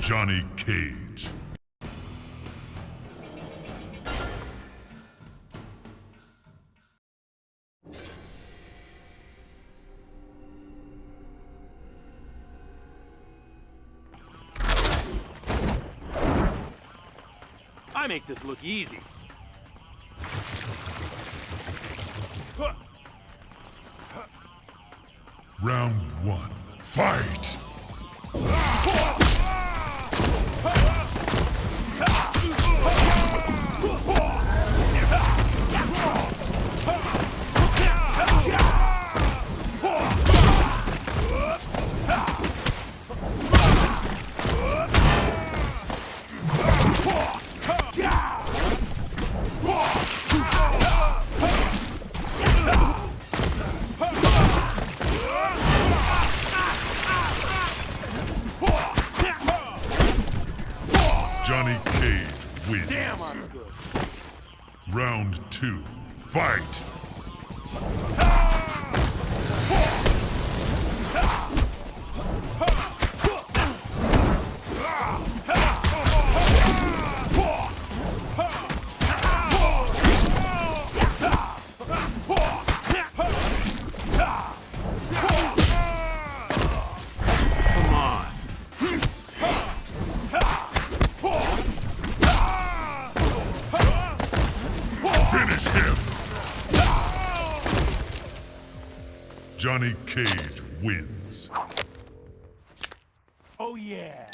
Johnny Cage. I make this look easy. Round one, fight! Johnny Cage wins. Damn, I'm good. Round two, fight! Come on. Finish him! Johnny Cage wins. Oh yeah.